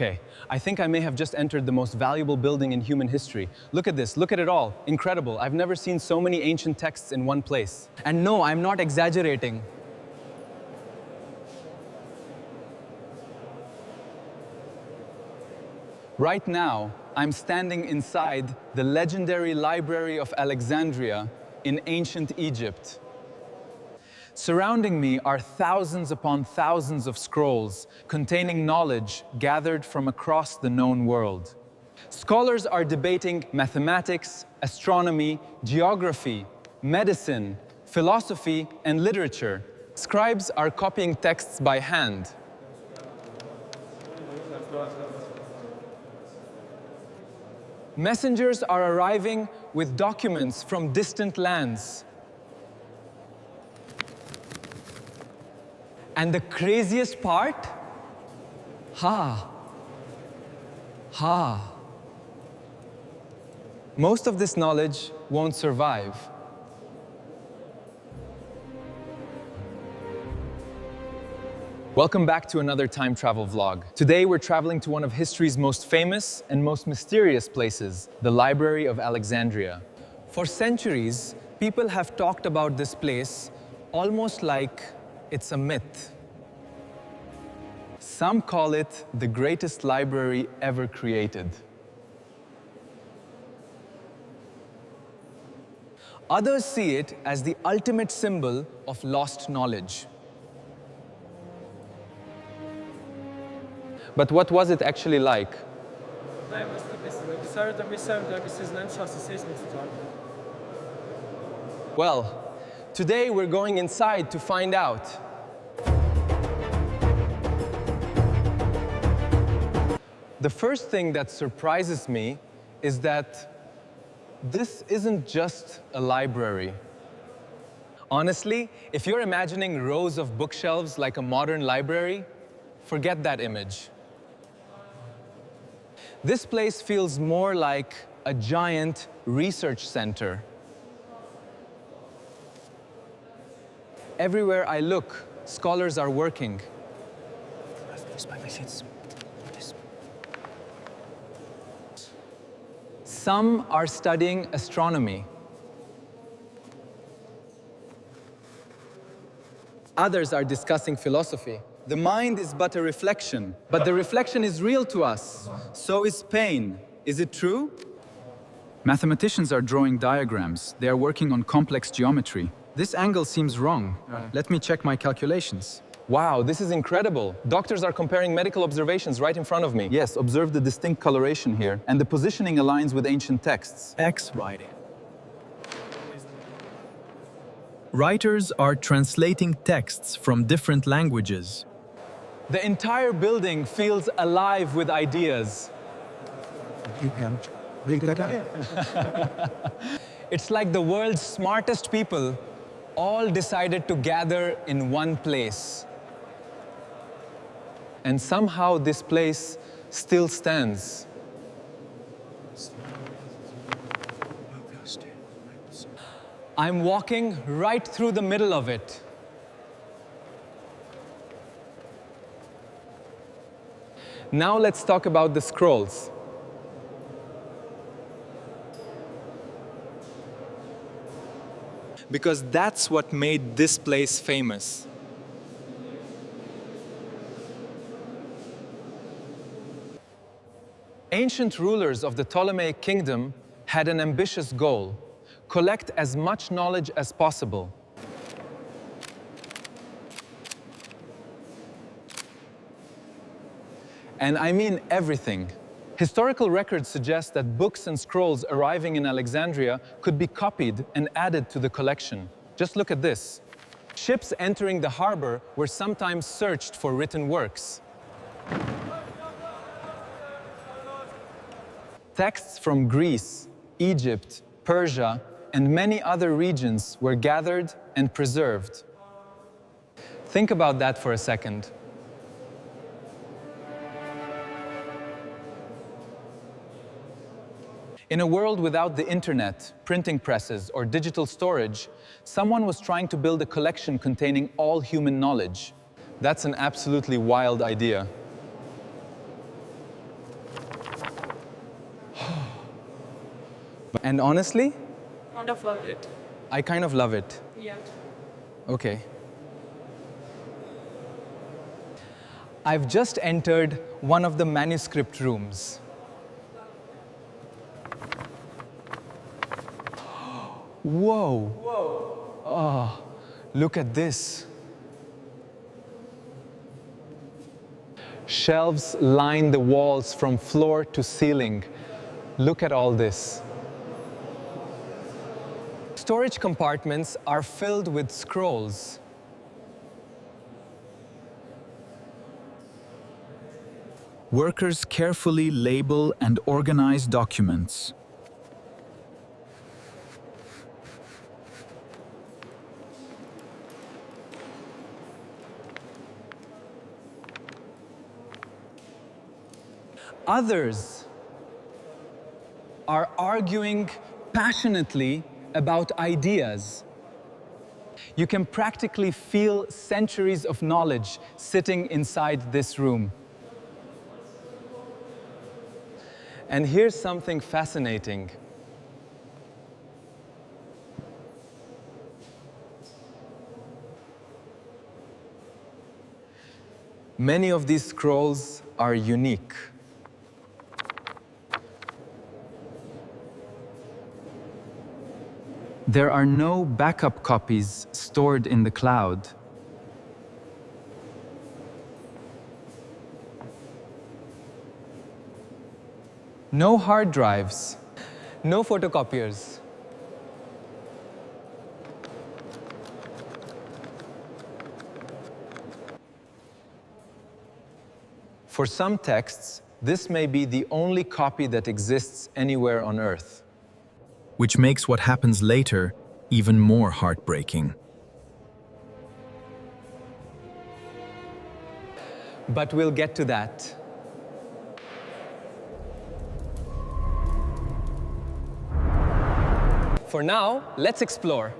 Okay, I think I may have just entered the most valuable building in human history. Look at this, look at it all. Incredible. I've never seen so many ancient texts in one place. And no, I'm not exaggerating. Right now, I'm standing inside the legendary Library of Alexandria in ancient Egypt. Surrounding me are thousands upon thousands of scrolls containing knowledge gathered from across the known world. Scholars are debating mathematics, astronomy, geography, medicine, philosophy, and literature. Scribes are copying texts by hand. Messengers are arriving with documents from distant lands. And the craziest part? Most of this knowledge won't survive. Welcome back to another time travel vlog. Today we're traveling to one of history's most famous and most mysterious places, the Library of Alexandria. For centuries, people have talked about this place almost like it's a myth. Some call it the greatest library ever created. Others see it as the ultimate symbol of lost knowledge. But what was it actually like? Well, today we're going inside to find out. The first thing that surprises me is that this isn't just a library. Honestly, if you're imagining rows of bookshelves like a modern library, forget that image. This place feels more like a giant research center. Everywhere I look, scholars are working. Some are studying astronomy. Others are discussing philosophy. The mind is but a reflection, but the reflection is real to us. So is pain. Is it true? Mathematicians are drawing diagrams. They are working on complex geometry. This angle seems wrong. Let me check my calculations. Wow, this is incredible. Doctors are comparing medical observations right in front of me. Yes, observe the distinct coloration here, and the positioning aligns with ancient texts. X writing. Writers are translating texts from different languages. The entire building feels alive with ideas. It's like the world's smartest people all decided to gather in one place. And somehow this place still stands. I'm walking right through the middle of it. Now let's talk about the scrolls. Because that's what made this place famous. Ancient rulers of the Ptolemaic kingdom had an ambitious goal: collect as much knowledge as possible. And I mean everything. Historical records suggest that books and scrolls arriving in Alexandria could be copied and added to the collection. Just look at this. Ships entering the harbor were sometimes searched for written works. Texts from Greece, Egypt, Persia, and many other regions were gathered and preserved. Think about that for a second. In a world without the internet, printing presses, or digital storage, someone was trying to build a collection containing all human knowledge. That's an absolutely wild idea. And honestly, Kind of love it. I kind of love it. Yeah. Okay. I've just entered one of the manuscript rooms. Whoa. Oh, look at this. Shelves line the walls from floor to ceiling. Look at all this. Storage compartments are filled with scrolls. Workers carefully label and organize documents. Others are arguing passionately about ideas. You can practically feel centuries of knowledge sitting inside this room. And here's something fascinating. Many of these scrolls are unique. There are no backup copies stored in the cloud. No hard drives, no photocopiers. For some texts, this may be the only copy that exists anywhere on Earth. Which makes what happens later even more heartbreaking. But we'll get to that. For now, let's explore.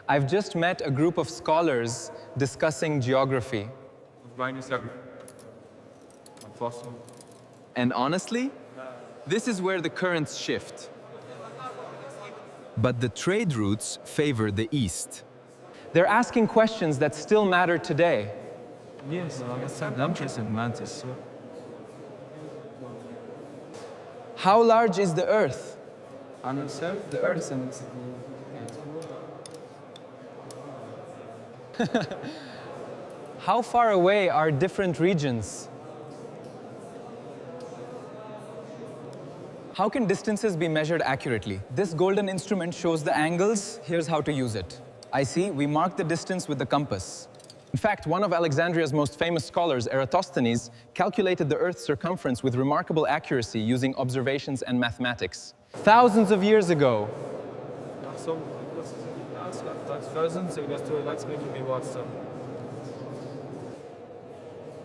I've just met a group of scholars discussing geography. And honestly, this is where the currents shift. But the trade routes favor the east. They're asking questions that still matter today. How large is the Earth? How far away are different regions? How can distances be measured accurately? This golden instrument shows the angles. Here's how to use it. I see, we mark the distance with the compass. In fact, one of Alexandria's most famous scholars, Eratosthenes, calculated the Earth's circumference with remarkable accuracy using observations and mathematics. Thousands of years ago.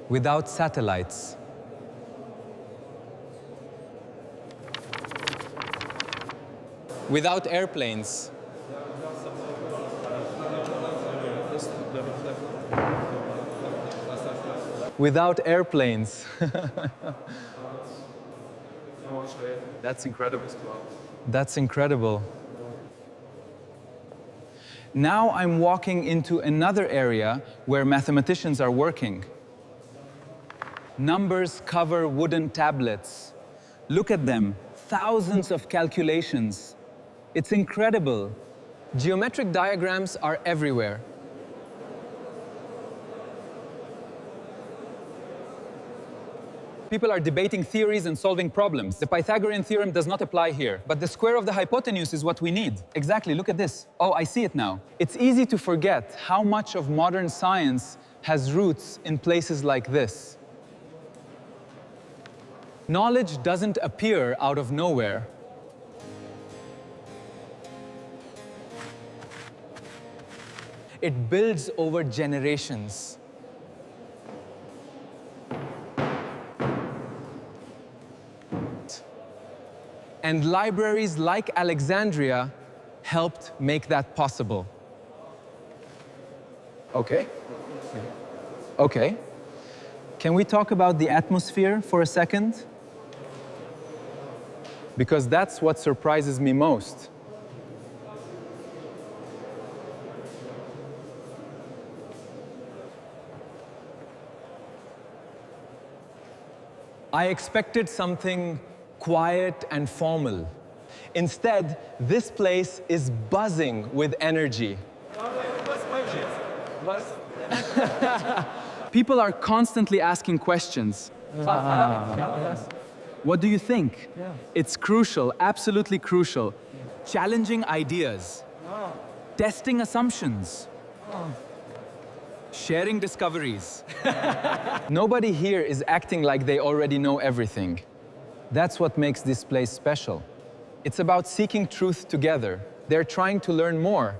Without satellites. Without airplanes. Without airplanes. That's incredible. That's incredible. Now I'm walking into another area where mathematicians are working. Numbers cover wooden tablets. Look at them, thousands of calculations. It's incredible. Geometric diagrams are everywhere. People are debating theories and solving problems. The Pythagorean theorem does not apply here, but the square of the hypotenuse is what we need. Exactly, look at this. Oh, I see it now. It's easy to forget how much of modern science has roots in places like this. Knowledge doesn't appear out of nowhere. It builds over generations. And libraries like Alexandria helped make that possible. Okay. Can we talk about the atmosphere for a second? Because that's what surprises me most. I expected something quiet and formal. Instead, this place is buzzing with energy. People are constantly asking questions. What do you think? It's crucial, absolutely crucial. Challenging ideas. Testing assumptions. Sharing discoveries. Nobody here is acting like they already know everything. That's what makes this place special. It's about seeking truth together. They're trying to learn more.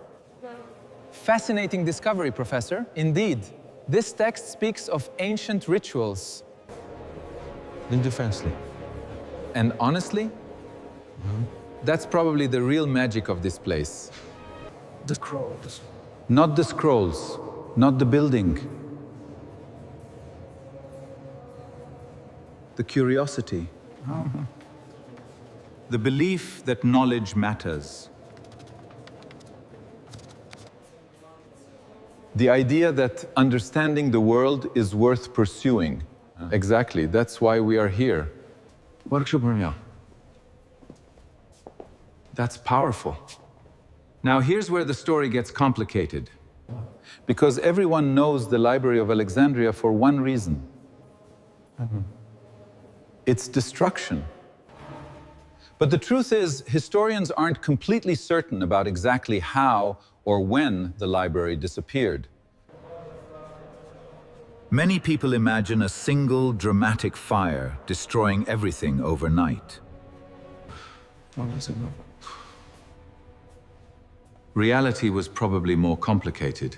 Fascinating discovery, Professor. Indeed. This text speaks of ancient rituals. Indifferently. And honestly, that's probably the real magic of this place. The scrolls. Not the scrolls, not the building. The curiosity. The belief that knowledge matters. The idea that understanding the world is worth pursuing. Exactly, that's why we are here. That's powerful. Now here's where the story gets complicated. Because everyone knows the Library of Alexandria for one reason. It's destruction. But the truth is, historians aren't completely certain about exactly how or when the library disappeared. Many people imagine a single dramatic fire destroying everything overnight. Reality was probably more complicated.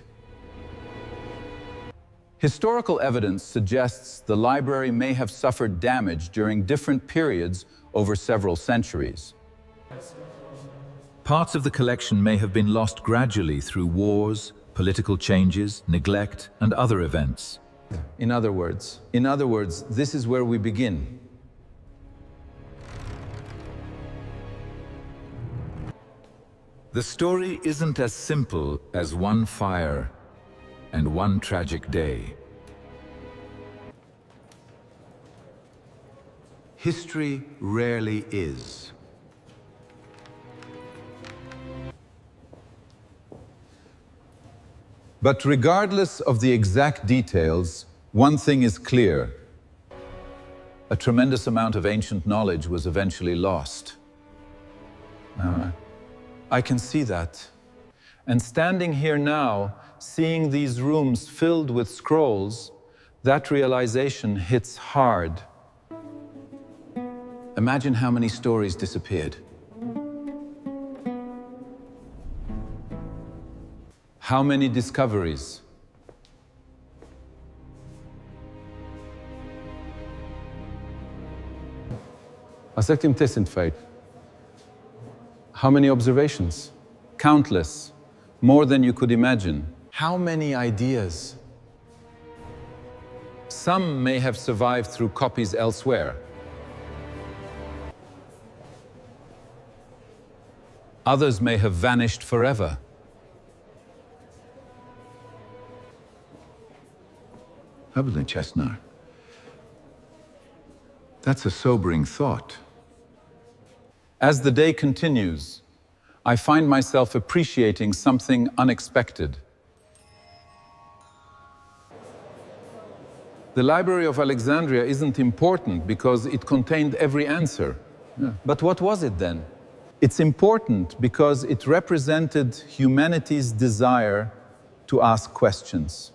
Historical evidence suggests the library may have suffered damage during different periods over several centuries. Parts of the collection may have been lost gradually through wars, political changes, neglect, and other events. In other words, this is where we begin. The story isn't as simple as one fire and one tragic day. History rarely is. But regardless of the exact details, one thing is clear. A tremendous amount of ancient knowledge was eventually lost. I can see that. And standing here now, seeing these rooms filled with scrolls, that realization hits hard. Imagine how many stories disappeared. How many discoveries? How many observations? Countless, more than you could imagine. How many ideas? Some may have survived through copies elsewhere. Others may have vanished forever. That's a sobering thought. As the day continues, I find myself appreciating something unexpected. The Library of Alexandria isn't important because it contained every answer. But what was it then? It's important because it represented humanity's desire to ask questions.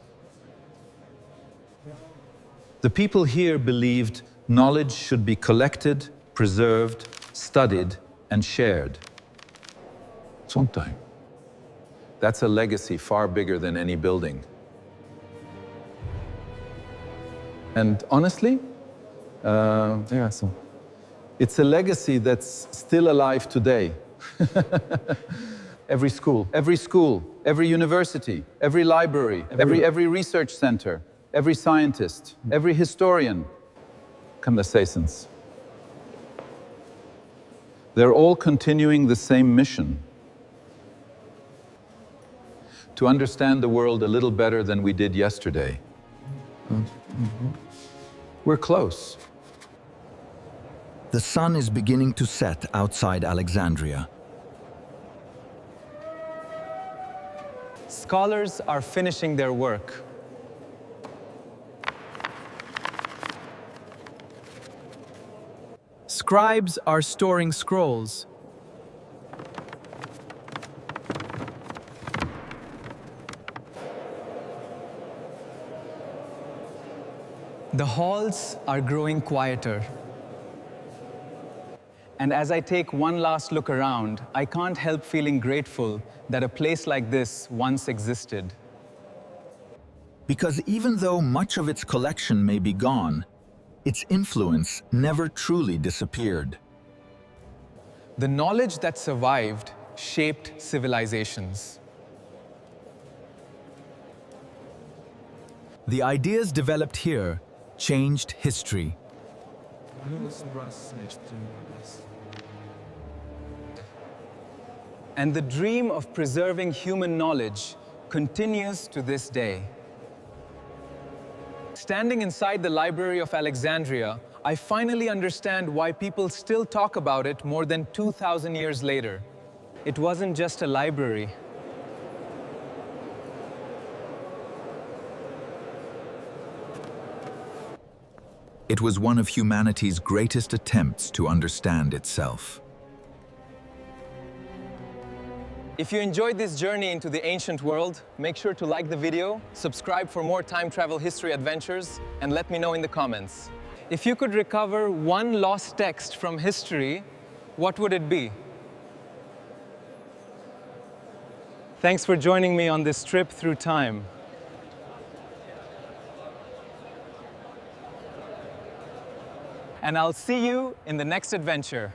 The people here believed knowledge should be collected, preserved, studied, and shared. Sometime. That's a legacy far bigger than any building. And honestly, it's a legacy that's still alive today. Every school, every university, every library, every research center, every scientist, every historian, conversations. They're all continuing the same mission: to understand the world a little better than we did yesterday. We're close. The sun is beginning to set outside Alexandria. Scholars are finishing their work. Scribes are storing scrolls. The halls are growing quieter. And as I take one last look around, I can't help feeling grateful that a place like this once existed. Because even though much of its collection may be gone, its influence never truly disappeared. The knowledge that survived shaped civilizations. The ideas developed here changed history. And the dream of preserving human knowledge continues to this day. Standing inside the Library of Alexandria, I finally understand why people still talk about it more than 2,000 years later. It wasn't just a library. It was one of humanity's greatest attempts to understand itself. If you enjoyed this journey into the ancient world, make sure to like the video, subscribe for more time travel history adventures, and let me know in the comments. If you could recover one lost text from history, what would it be? Thanks for joining me on this trip through time. And I'll see you in the next adventure.